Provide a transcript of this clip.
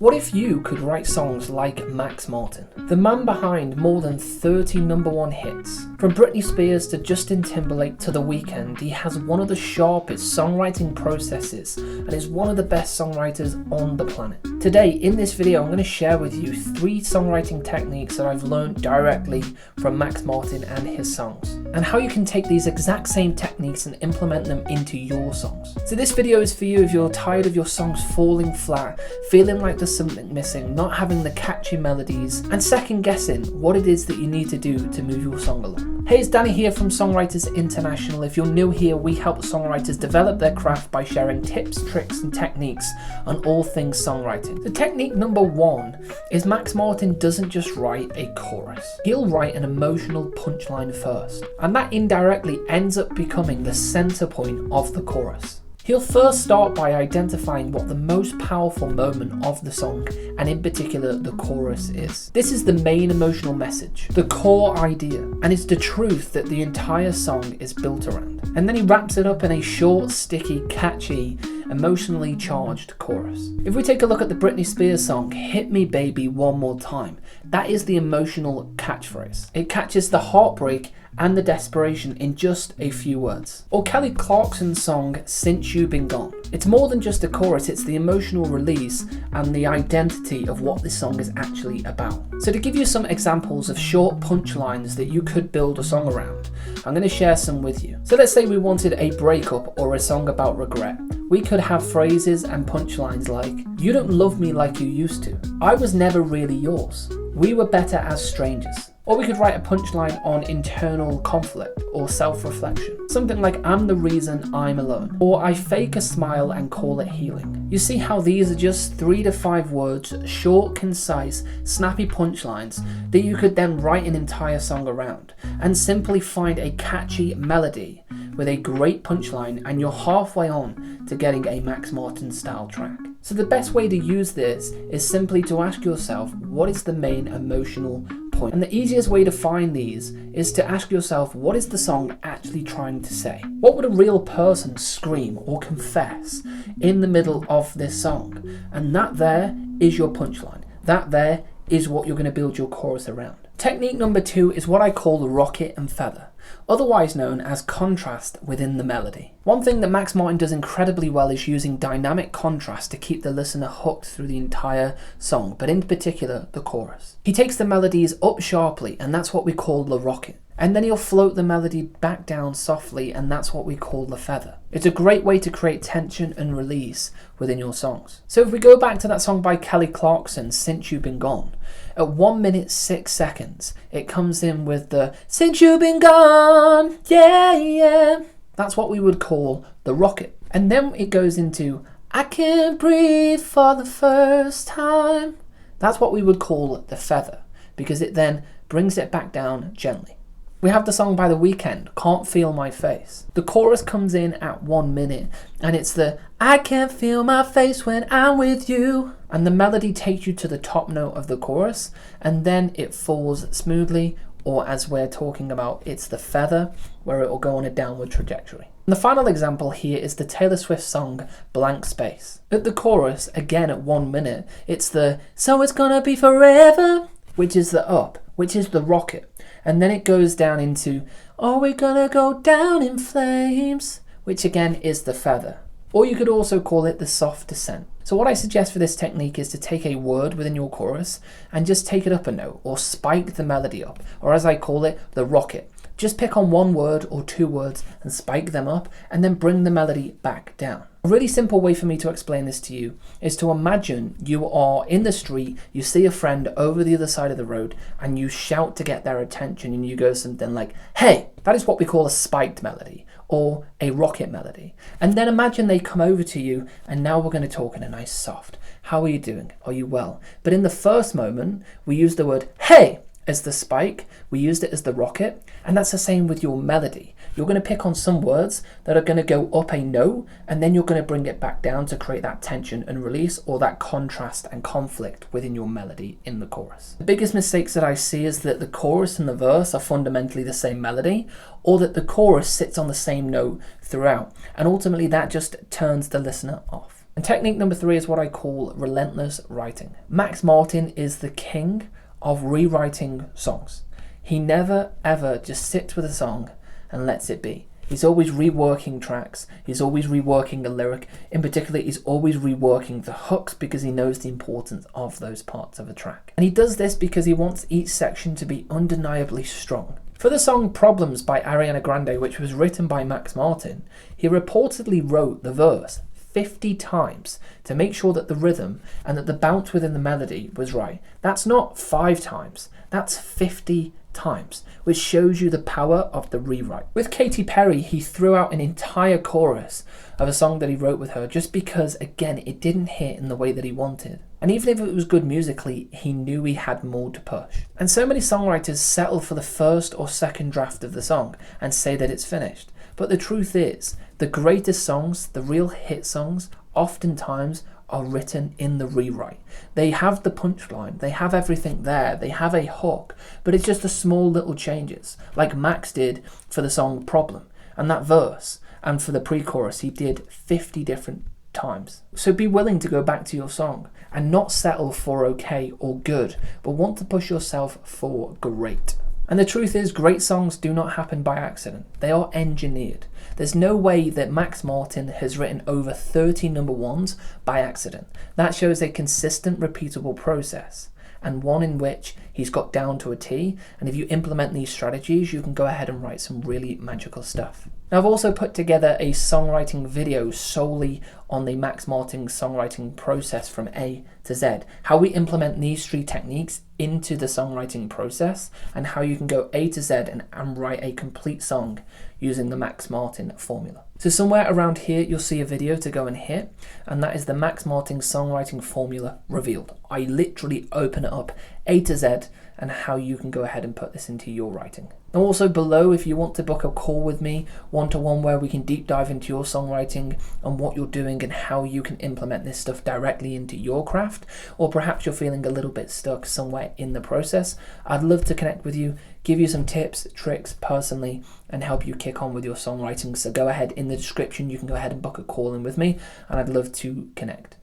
What if you could write songs like Max Martin, the man behind more than 30 #1 hits? From Britney Spears to Justin Timberlake to The Weeknd, he has one of the sharpest songwriting processes and is one of the best songwriters on the planet. Today, in this video, I'm going to share with you 3 songwriting techniques that I've learned directly from Max Martin and his songs, and how you can take these exact same techniques and implement them into your songs. So this video is for you if you're tired of your songs falling flat, feeling like there's something missing, not having the catchy melodies, and second guessing what it is that you need to do to move your song along. Hey, it's Danny here from Songwriters International. If you're new here, we help songwriters develop their craft by sharing tips, tricks, and techniques on all things songwriting. The technique number 1 is Max Martin doesn't just write a chorus. He'll write an emotional punchline first, and that indirectly ends up becoming the center point of the chorus. He'll first start by identifying what the most powerful moment of the song, and in particular the chorus, is. This is the main emotional message, the core idea, and it's the truth that the entire song is built around. And then he wraps it up in a short, sticky, catchy, emotionally charged chorus. If we take a look at the Britney Spears song, Hit Me Baby One More Time, that is the emotional catchphrase. It catches the heartbreak and the desperation in just a few words. Or Kelly Clarkson's song, Since You've Been Gone. It's more than just a chorus, it's the emotional release and the identity of what this song is actually about. So to give you some examples of short punchlines that you could build a song around, I'm going to share some with you. So let's say we wanted a breakup or a song about regret. We could have phrases and punchlines like, you don't love me like you used to. I was never really yours. We were better as strangers. Or we could write a punchline on internal conflict or self-reflection. Something like, I'm the reason I'm alone. Or I fake a smile and call it healing. You see how these are just 3 to 5 words, short, concise, snappy punchlines that you could then write an entire song around and simply find a catchy melody with a great punchline, and you're halfway on to getting a Max Martin style track. So the best way to use this is simply to ask yourself, what is the main emotional point? And the easiest way to find these is to ask yourself, what is the song actually trying to say? What would a real person scream or confess in the middle of this song? And that there is your punchline. That there is what you're going to build your chorus around. Technique number 2 is what I call the rocket and feather, otherwise known as contrast within the melody. One thing that Max Martin does incredibly well is using dynamic contrast to keep the listener hooked through the entire song, but in particular the chorus. He takes the melodies up sharply, and that's what we call the rocket. And then he'll float the melody back down softly, and that's what we call the feather. It's a great way to create tension and release within your songs. So if we go back to that song by Kelly Clarkson, Since You've Been Gone, at 1 minute 6 seconds, it comes in with the Since You've Been Gone, yeah, yeah. That's what we would call the rocket. And then it goes into I can't breathe for the first time. That's what we would call the feather, because it then brings it back down gently. We have the song by The Weeknd, Can't Feel My Face. The chorus comes in at 1 minute, and it's the I can't feel my face when I'm with you. And the melody takes you to the top note of the chorus, and then it falls smoothly, or as we're talking about, it's the feather, where it will go on a downward trajectory. And the final example here is the Taylor Swift song, Blank Space. At the chorus, again at 1 minute, it's the So It's Gonna Be Forever, which is the up, which is the rocket. And then it goes down into, oh, we're gonna go down in flames, which again is the feather. Or you could also call it the soft descent. So what I suggest for this technique is to take a word within your chorus and just take it up a note, or spike the melody up, or as I call it, the rocket. Just pick on 1 word or 2 words and spike them up, and then bring the melody back down. A really simple way for me to explain this to you is to imagine you are in the street, you see a friend over the other side of the road, and you shout to get their attention, and you go something like, hey! That is what we call a spiked melody, or a rocket melody. And then imagine they come over to you, and now we're going to talk in a nice soft, how are you doing? Are you well? But in the first moment, we use the word, hey! as the spike, we used it as the rocket, and that's the same with your melody. You're going to pick on some words that are going to go up a note, and then you're going to bring it back down to create that tension and release, or that contrast and conflict within your melody in the chorus. The biggest mistakes that I see is that the chorus and the verse are fundamentally the same melody, or that the chorus sits on the same note throughout, and ultimately that just turns the listener off. And technique number 3 is what I call relentless writing. Max Martin is the king of rewriting songs. He never ever just sits with a song and lets it be. He's always reworking tracks, he's always reworking a lyric. In particular, he's always reworking the hooks because he knows the importance of those parts of a track. And he does this because he wants each section to be undeniably strong. For the song Problems by Ariana Grande, which was written by Max Martin, he reportedly wrote the verse 50 times to make sure that the rhythm and that the bounce within the melody was right. That's not 5 times, that's 50 times, which shows you the power of the rewrite. With Katy Perry, he threw out an entire chorus of a song that he wrote with her just because, again, it didn't hit in the way that he wanted. And even if it was good musically, he knew he had more to push. And so many songwriters settle for the first or second draft of the song and say that it's finished. But the truth is, the greatest songs, the real hit songs, oftentimes are written in the rewrite. They have the punchline, they have everything there, they have a hook, but it's just the small little changes, like Max did for the song Problem, and that verse, and for the pre-chorus he did 50 different times. So be willing to go back to your song and not settle for okay or good, but want to push yourself for great. And the truth is, great songs do not happen by accident. They are engineered. There's no way that Max Martin has written over 30 number ones by accident. That shows a consistent, repeatable process, and one in which he's got down to a T, and if you implement these strategies, you can go ahead and write some really magical stuff. Now, I've also put together a songwriting video solely on the Max Martin songwriting process from A to Z, how we implement these 3 techniques into the songwriting process, and how you can go A to Z and write a complete song using the Max Martin formula. So somewhere around here, you'll see a video to go and hit, and that is the Max Martin songwriting formula revealed. I literally open it up A to Z and how you can go ahead and put this into your writing. Now also below, if you want to book a call with me one-to-one where we can deep dive into your songwriting and what you're doing and how you can implement this stuff directly into your craft, or perhaps you're feeling a little bit stuck somewhere in the process, I'd love to connect with you, give you some tips, tricks personally, and help you kick on with your songwriting. So go ahead, in the description you can go ahead and book a call in with me, and I'd love to connect.